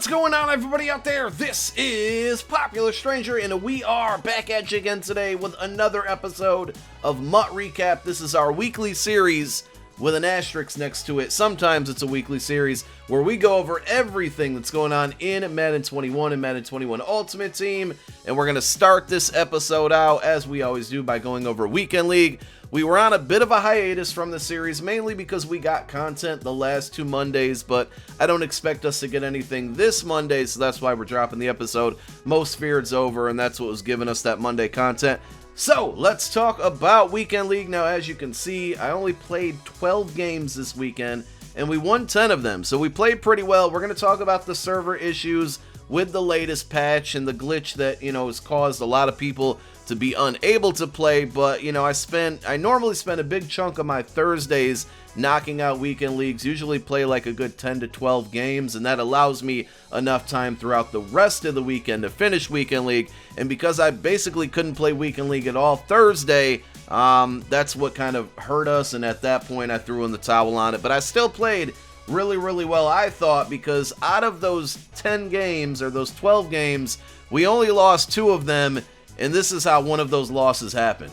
What's going on, everybody out there? This is Popular Stranger, and we are back at you again today with another episode of MUT Recap. This is our weekly series with an asterisk next to it. Sometimes it's a weekly series where we go over everything that's going on in Madden 21 and Madden 21 Ultimate Team, and we're going to start this episode out, as we always do, by going over Weekend League. We were on a bit of a hiatus from the series, mainly because we got content the last 2 Mondays, but I don't expect us to get anything this Monday, so that's why we're dropping the episode. Most Feared's over, and that's what was giving us that Monday content. So, let's talk about Weekend League. Now, as you can see, I only played 12 games this weekend, and we won 10 of them, so we played pretty well. We're going to talk about the server issues with the latest patch and the glitch that, has caused a lot of people to be unable to play, but I normally spend a big chunk of my Thursdays knocking out weekend leagues, usually play like a good 10 to 12 games, and that allows me enough time throughout the rest of the weekend to finish weekend league. And because I basically couldn't play weekend league at all Thursday, that's what kind of hurt us, and at that point I threw in the towel on it. But I still played really well, I thought, because out of those 10 games, or those 12 games, we only lost 2 of them. And this is how one of those losses happened.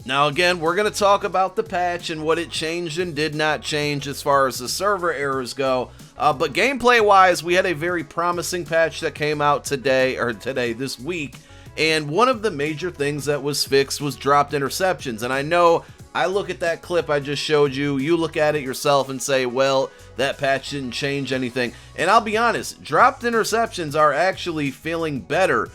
Now again, we're going to talk about the patch and what it changed and did not change as far as the server errors go. But gameplay-wise, we had a very promising patch that came out this week. And one of the major things that was fixed was dropped interceptions. And I know I look at that clip I just showed you, you look at it yourself and say, well, that patch didn't change anything. And I'll be honest, dropped interceptions are actually feeling better.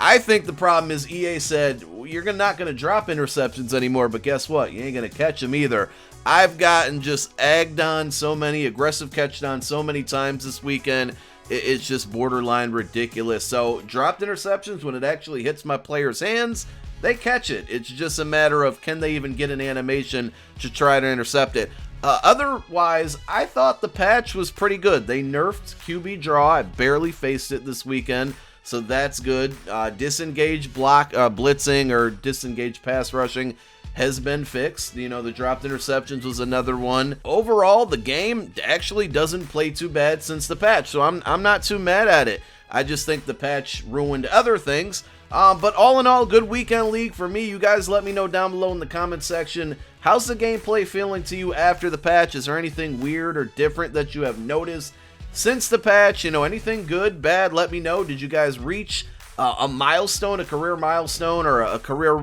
I think the problem is EA said, you're not going to drop interceptions anymore, but guess what? You ain't going to catch them either. I've gotten just egged on so many, aggressive catched on so many times this weekend, it's just borderline ridiculous. So, dropped interceptions, when it actually hits my players' hands, they catch it. It's just a matter of, can they even get an animation to try to intercept it? Otherwise, I thought the patch was pretty good. They nerfed QB draw. I barely faced it this weekend, so that's good. Disengage block, blitzing, or disengage pass rushing has been fixed. The dropped interceptions was another one. Overall, the game actually doesn't play too bad since the patch, so I'm not too mad at it. I just think the patch ruined other things. But all in all, good weekend league for me. You guys let me know down below in the comment section. How's the gameplay feeling to you after the patch? Is there anything weird or different that you have noticed since the patch? Anything good, bad, let me know. Did you guys reach a milestone, a career milestone, or a career,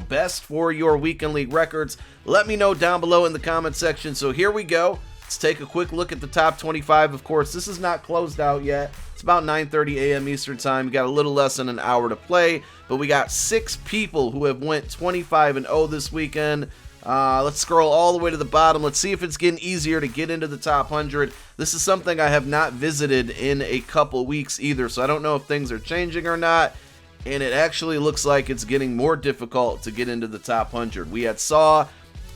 best for your weekend league records? Let me know down below in the comment section. So here we go. Let's take a quick look at the top 25. Of course, this is not closed out yet. It's about 9:30 a.m. Eastern time. We got a little less than an hour to play, but we got 6 people who have went 25-0 this weekend. Let's scroll all the way to the bottom. Let's see if it's getting easier to get into the top 100. This is something I have not visited in a couple weeks either, so I don't know if things are changing or not. And it actually looks like it's getting more difficult to get into the top 100. We had saw a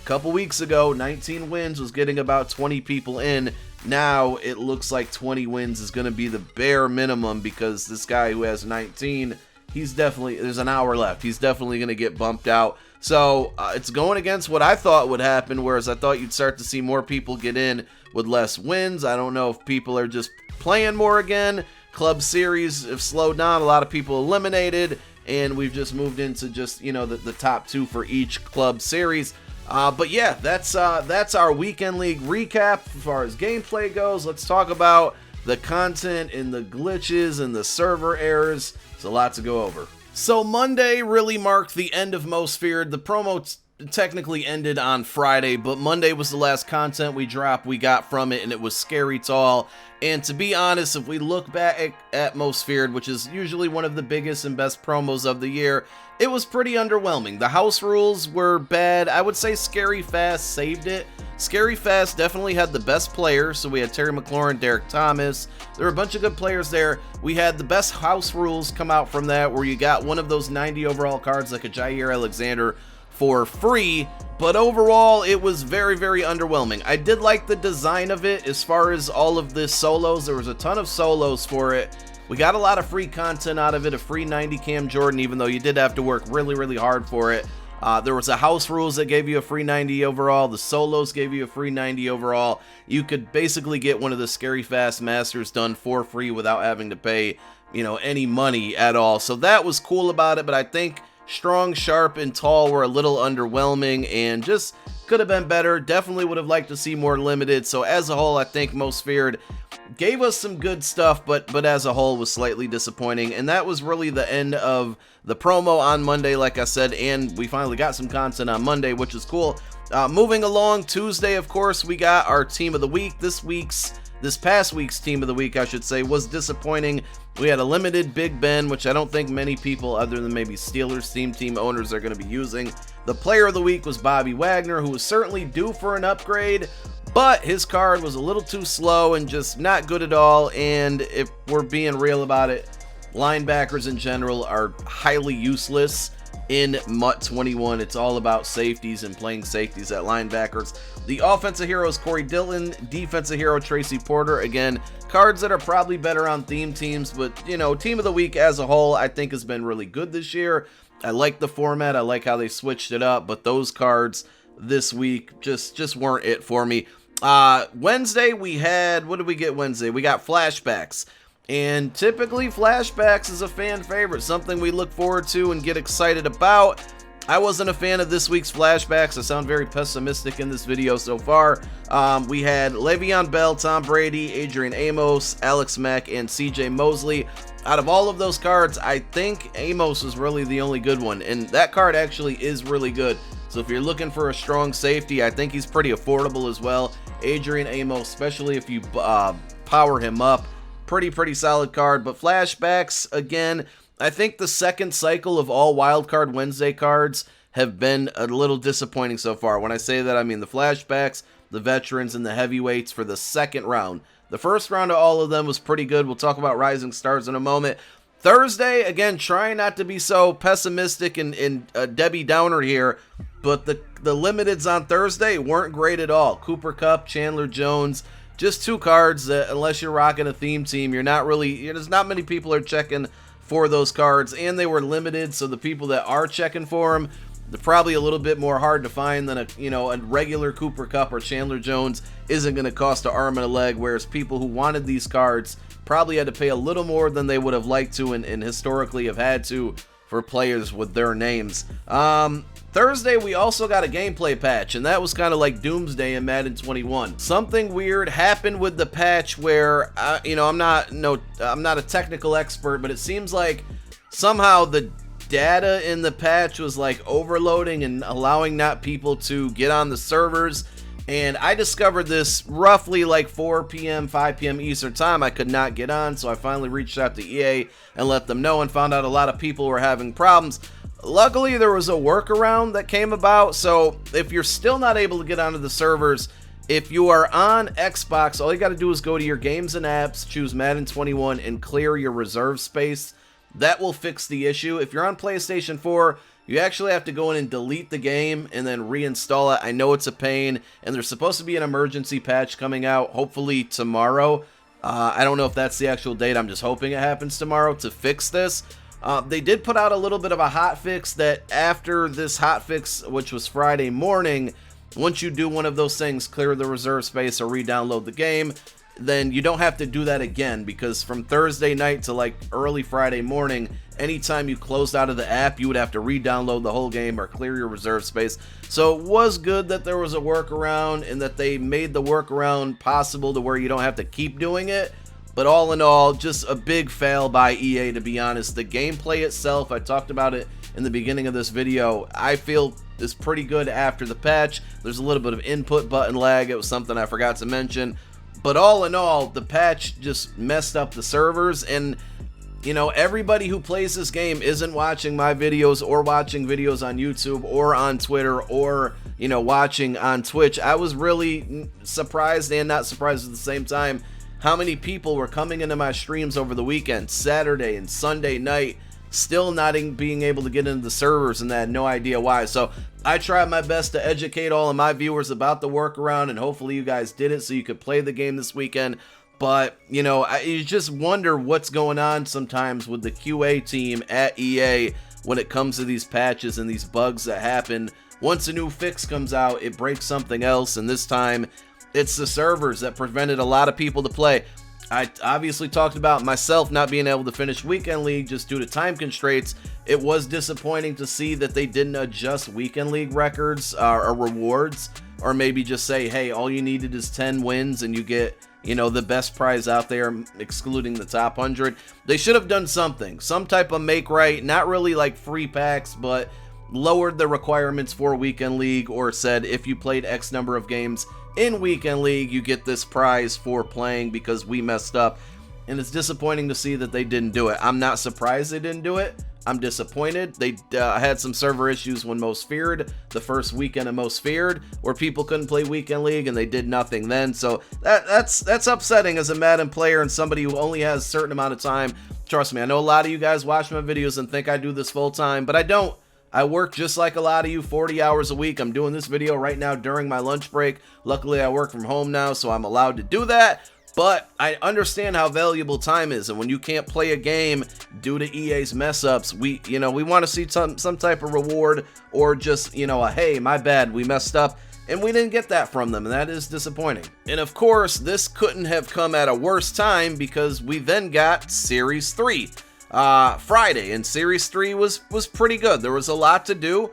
couple weeks ago, 19 wins was getting about 20 people in. Now it looks like 20 wins is going to be the bare minimum, because this guy who has 19, there's an hour left. He's definitely going to get bumped out. So it's going against what I thought would happen, whereas I thought you'd start to see more people get in with less wins. I don't know if people are just playing more again. Club series have slowed down. A lot of people eliminated, and we've just moved into just, the top 2 for each club series. But yeah, that's our weekend league recap as far as gameplay goes. Let's talk about the content and the glitches and the server errors. There's a lot to go over. So Monday really marked the end of Most Feared. The promo technically ended on Friday, but Monday was the last content we got from it, and it was scary tall. And to be honest, if we look back at Most Feared, which is usually one of the biggest and best promos of the year, it was pretty underwhelming. The house rules were bad. I would say Scary Fast saved it. Scary Fast definitely had the best players, so we had Terry McLaurin, Derek Thomas. There were a bunch of good players there. We had the best house rules come out from that, where you got one of those 90 overall cards like a Jair Alexander for free. But overall, it was very, very underwhelming. I did like the design of it as far as all of the solos. There was a ton of solos for it. We got a lot of free content out of it, a free 90 cam Jordan, even though you did have to work really, really hard for it. There was a house rules that gave you a free 90 overall. The solos gave you a free 90 overall. You could basically get one of the Scary Fast Masters done for free without having to pay, you know, any money at all. So that was cool about it, but I think Strong, Sharp, and Tall were a little underwhelming and just could have been better. Definitely would have liked to see more limited. So as a whole, I think Most Feared gave us some good stuff, but as a whole was slightly disappointing. And that was really the end of the promo on Monday, like I said, and we finally got some content on Monday, which is cool. Moving along, Tuesday, of course, we got our Team of the Week. This past week's Team of the Week, I should say, was disappointing. We had a limited Big Ben, which I don't think many people other than maybe Steelers team owners are going to be using. The Player of the Week was Bobby Wagner, who was certainly due for an upgrade, but his card was a little too slow and just not good at all. And if we're being real about it, linebackers in general are highly useless in MUT 21. It's all about safeties and playing safeties at linebackers. The offensive hero is Corey Dillon, defensive hero Tracy Porter. Again, cards that are probably better on theme teams, but you know, Team of the Week as a whole I think has been really good this year. I like the format, I like how they switched it up, but those cards this week just weren't it for me. Wednesday we had, what did we get Wednesday? We got flashbacks. And typically flashbacks is a fan favorite, something we look forward to and get excited about. I wasn't a fan of this week's flashbacks. I sound very pessimistic in this video so far. We had Le'Veon Bell, Tom Brady, Adrian Amos, Alex Mack, and CJ Mosley. Out of all of those cards, I think Amos is really the only good one, and that card actually is really good. So if you're looking for a strong safety, I think he's pretty affordable as well. Adrian Amos, especially if you power him up. Pretty solid card. But flashbacks, again, I think the second cycle of all Wildcard Wednesday cards have been a little disappointing so far. When I say that, I mean the flashbacks, the veterans, and the heavyweights for the second round. The first round of all of them was pretty good. We'll talk about Rising Stars in a moment. Thursday, again, trying not to be so pessimistic and Debbie Downer here, but the limiteds on Thursday weren't great at all. Cooper Kupp, Chandler Jones, just two cards that unless you're rocking a theme team, you're not really, there's not many people are checking for those cards, and they were limited, so the people that are checking for them, they're probably a little bit more hard to find than a regular Cooper Kupp or Chandler Jones isn't going to cost an arm and a leg, whereas people who wanted these cards probably had to pay a little more than they would have liked to and historically have had to for players with their names. Thursday, we also got a gameplay patch, and that was kind of like Doomsday in Madden 21. Something weird happened with the patch where, I'm not a technical expert, but it seems like somehow the data in the patch was like overloading and allowing not people to get on the servers. And I discovered this roughly like 4 p.m., 5 p.m. Eastern time. I could not get on, so I finally reached out to EA and let them know and found out a lot of people were having problems. Luckily, there was a workaround that came about, so if you're still not able to get onto the servers, if you are on Xbox, all you got to do is go to your games and apps, choose Madden 21, and clear your reserve space. That will fix the issue. If you're on PlayStation 4, you actually have to go in and delete the game and then reinstall it. I know it's a pain, and there's supposed to be an emergency patch coming out, hopefully tomorrow. I don't know if that's the actual date. I'm just hoping it happens tomorrow to fix this. They did put out a little bit of a hot fix that after this hot fix, which was Friday morning, once you do one of those things, clear the reserve space or re-download the game, then you don't have to do that again, because from Thursday night to like early Friday morning, anytime you closed out of the app, you would have to re-download the whole game or clear your reserve space. So it was good that there was a workaround and that they made the workaround possible to where you don't have to keep doing it. But all in all, just a big fail by EA, to be honest. The gameplay itself, I talked about it in the beginning of this video, I feel is pretty good after the patch. There's a little bit of input button lag. It was something I forgot to mention. But all in all, the patch just messed up the servers, and everybody who plays this game isn't watching my videos or watching videos on YouTube or on Twitter or watching on Twitch. I was really surprised and not surprised at the same time how many people were coming into my streams over the weekend, Saturday and Sunday night, still not being able to get into the servers, and they had no idea why. So I tried my best to educate all of my viewers about the workaround, and hopefully you guys did it so you could play the game this weekend. But, you know, you just wonder what's going on sometimes with the QA team at EA when it comes to these patches and these bugs that happen. Once a new fix comes out, it breaks something else, and this time it's the servers that prevented a lot of people to play. I obviously talked about myself not being able to finish Weekend League just due to time constraints. It was disappointing to see that they didn't adjust Weekend League records or rewards, or maybe just say, hey, all you needed is 10 wins and you get, you know, the best prize out there, excluding the top 100. They should have done something, some type of make right, not really like free packs, but lowered the requirements for Weekend League, or said if you played X number of games in Weekend League, you get this prize for playing because we messed up. And it's disappointing to see that they didn't do it. I'm not surprised they didn't do it. I'm disappointed. They had some server issues when Most Feared, the first weekend of Most Feared, where people couldn't play Weekend League, and they did nothing then. So that's upsetting as a Madden player and somebody who only has a certain amount of time. Trust me, I know a lot of you guys watch my videos and think I do this full time, but I don't. I work just like a lot of you, 40 hours a week. I'm doing this video right now during my lunch break. Luckily, I work from home now, so I'm allowed to do that. But I understand how valuable time is, and when you can't play a game due to EA's mess ups, we want to see some type of reward, or just, you know, a hey, my bad, we messed up. And we didn't get that from them, and that is disappointing. And of course, this couldn't have come at a worse time, because we then got Series 3. Friday, and Series 3 was pretty good. There was a lot to do.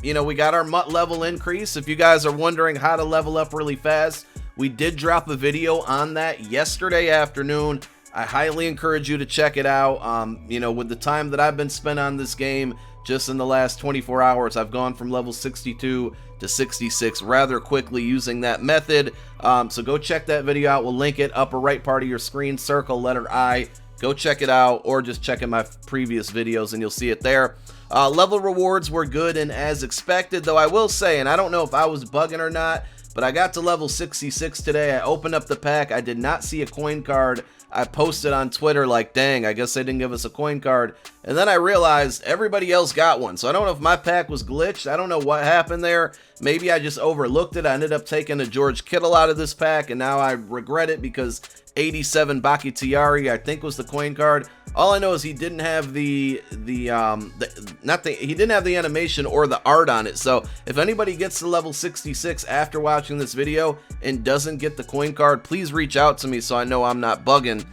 You know, we got our MUT level increase. If you guys are wondering how to level up really fast, we did drop a video on that yesterday afternoon. I highly encourage you to check it out. You know, with the time that I've been spent on this game, just in the last 24 hours, I've gone from level 62 to 66 rather quickly using that method. So go check that video out. We'll link it upper right part of your screen, circle letter I. Go check it out, or just check in my previous videos and you'll see it there. Level rewards were good and as expected, though I will say, and I don't know if I was bugging or not, but I got to level 66 today. I opened up the pack. I did not see a coin card. I posted on Twitter like, dang, I guess they didn't give us a coin card. And then I realized everybody else got one. So I don't know if my pack was glitched. I don't know what happened there. Maybe I just overlooked it. I ended up taking a George Kittle out of this pack, and now I regret it because 87 Bakhtiari, I think, was the coin card. All I know is he didn't have he didn't have the animation or the art on it. So if anybody gets to level 66 after watching this video and doesn't get the coin card, please reach out to me so I know I'm not bugging.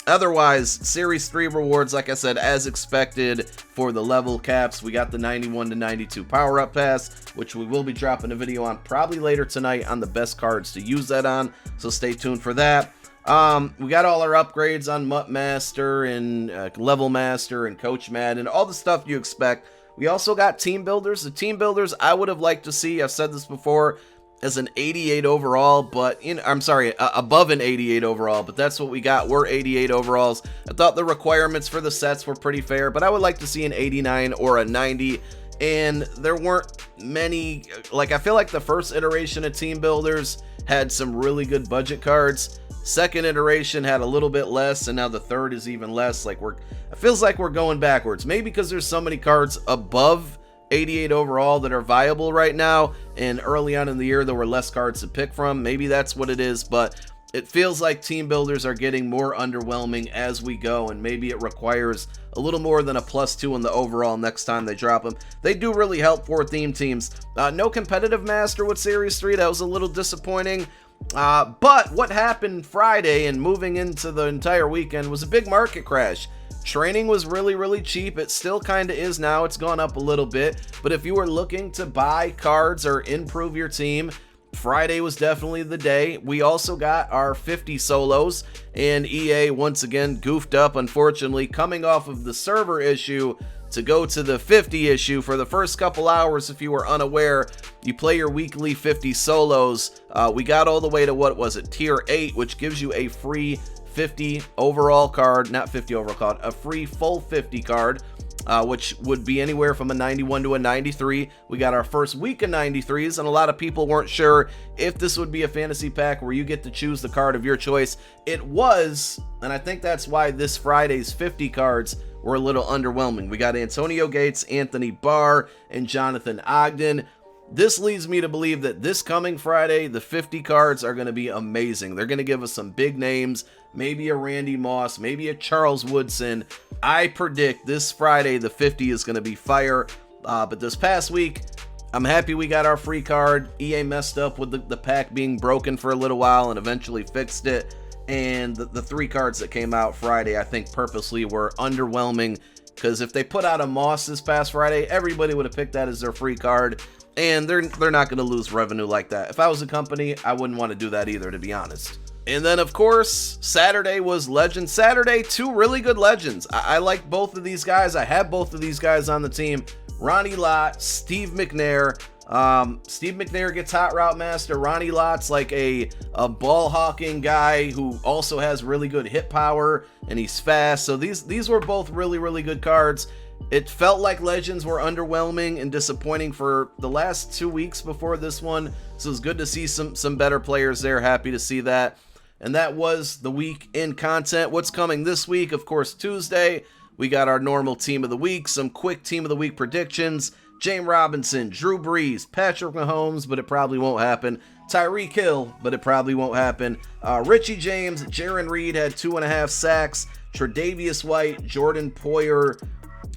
Otherwise, Series 3 rewards, like I said, as expected for the level caps. We got the 91 to 92 power-up pass, which we will be dropping a video on probably later tonight on the best cards to use that on, so stay tuned for that. We got all our upgrades on MUT Master and Level Master and Coach Madden, all the stuff you expect. We also got Team Builders. The Team Builders I would have liked to see, I've said this before, as an 88 overall, but above an 88 overall, but that's what we got. We're 88 overalls. I thought the requirements for the sets were pretty fair, but I would like to see an 89 or a 90, and there weren't many. Like, I feel like the first iteration of Team Builders had some really good budget cards. Second iteration had a little bit less, and now the third is even less. Like, it feels like we're going backwards. Maybe because there's so many cards above 88 overall that are viable right now, and early on in the year there were less cards to pick from. Maybe that's what it is, but it feels like Team Builders are getting more underwhelming as we go, and maybe it requires a little more than a +2 in the overall next time they drop them. They do really help for theme teams. No competitive master with Series 3. That was a little disappointing. But what happened Friday and moving into the entire weekend was a big market crash. Training was really, really cheap. It still kind of is now. It's gone up a little bit. But if you were looking to buy cards or improve your team, Friday was definitely the day. We also got our 50 solos, and EA once again goofed up, unfortunately, coming off of the server issue to go to the 50 issue. For the first couple hours, if you were unaware, you play your weekly 50 solos. We got all the way to, what was it, tier 8, which gives you a free 50 overall card, not 50 overall card, a free full 50 card, which would be anywhere from a 91 to a 93. We got our first week of 93s, and a lot of people weren't sure if this would be a fantasy pack where you get to choose the card of your choice. It was, and I think that's why this Friday's 50 cards were a little underwhelming. We got Antonio Gates, Anthony Barr, and Jonathan Ogden. This leads me to believe that this coming Friday, the 50 cards are going to be amazing. They're going to give us some big names, maybe a Randy Moss, maybe a Charles Woodson. I predict this Friday, the 50 is going to be fire. But this past week, I'm happy we got our free card. EA messed up with the pack being broken for a little while and eventually fixed it. And the 3 cards that came out Friday, I think purposely were underwhelming. Because if they put out a Moss this past Friday, everybody would have picked that as their free card. And they're not going to lose revenue like that. If I was a company, I wouldn't want to do that either, to be honest. And then, of course, Saturday was Legend Saturday. 2 really good Legends. I like both of these guys. I have both of these guys on the team. Ronnie Lott, Steve McNair. Steve McNair gets Hot Route Master. Ronnie Lott's like a ball hawking guy who also has really good hit power, and he's fast. So these were both really, really good cards. It felt like Legends were underwhelming and disappointing for the last 2 weeks before this one. So it's good to see some better players there. Happy to see that. And that was the week in content. What's coming this week? Of course, Tuesday, we got our normal Team of the Week, some quick Team of the Week predictions. James Robinson, Drew Brees, Patrick Mahomes, but it probably won't happen. Tyreek Hill, but it probably won't happen. Richie James, Jaron Reed had 2.5 sacks. Tre'Davious White, Jordan Poyer.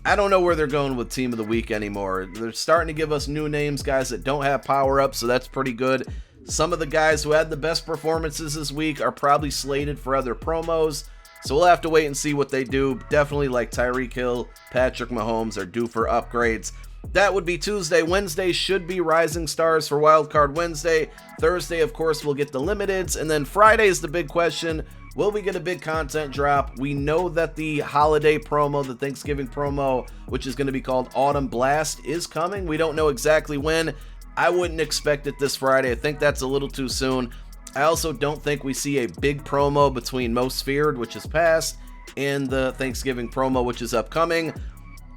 I don't know where they're going with Team of the Week anymore. They're starting to give us new names, guys that don't have power-ups, so that's pretty good. Some of the guys who had the best performances this week are probably slated for other promos, so we'll have to wait and see what they do. Definitely like Tyreek Hill, Patrick Mahomes are due for upgrades. That would be Tuesday. Wednesday should be Rising Stars for Wildcard Wednesday. Thursday, of course, we'll get the Limiteds. And then Friday is the big question. Will we get a big content drop? We know that the holiday promo, the Thanksgiving promo, which is going to be called Autumn Blast, is coming. We don't know exactly when. I wouldn't expect it this Friday. I think that's a little too soon. I also don't think we see a big promo between Most Feared, which is past, and the Thanksgiving promo, which is upcoming.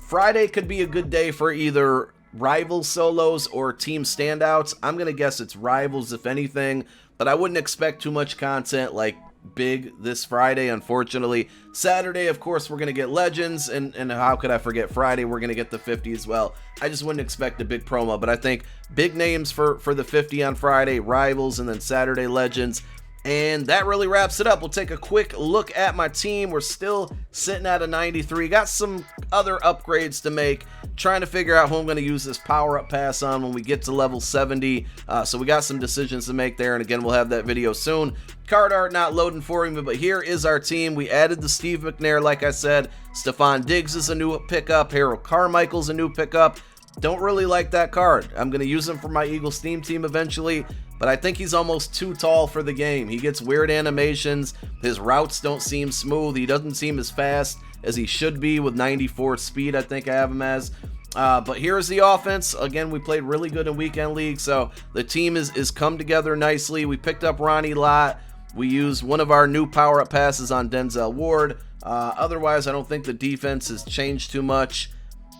Friday could be a good day for either rival solos or team standouts. I'm going to guess it's rivals, if anything, but I wouldn't expect too much content like big this Friday, unfortunately. Saturday, of course, we're going to get Legends, and how could I forget Friday? We're going to get the 50 as well. I just wouldn't expect a big promo, but I think big names for the 50 on Friday, rivals, and then Saturday Legends. And that really wraps it up. We'll take a quick look at my team. We're still sitting at a 93. Got some other upgrades to make. Trying to figure out who I'm going to use this power-up pass on when we get to level 70. So we got some decisions to make there. And again, we'll have that video soon. Card art not loading for me, but here is our team. We added the Steve McNair, like I said. Stephon Diggs is a new pickup. Harold Carmichael's a new pickup. Don't really like that card. I'm going to use him for my Eagles theme team eventually, but I think he's almost too tall for the game. He gets weird animations. His routes don't seem smooth. He doesn't seem as fast as he should be with 94 speed, I think I have him as. But here's the offense. Again, we played really good in Weekend League, so the team is come together nicely. We picked up Ronnie Lott. We used one of our new power-up passes on Denzel Ward. Otherwise, I don't think the defense has changed too much.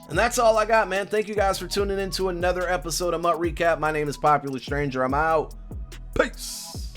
And that's all I got, man. Thank you guys for tuning in to another episode of MUT Recap. My name is Popular Stranger. I'm out. Peace.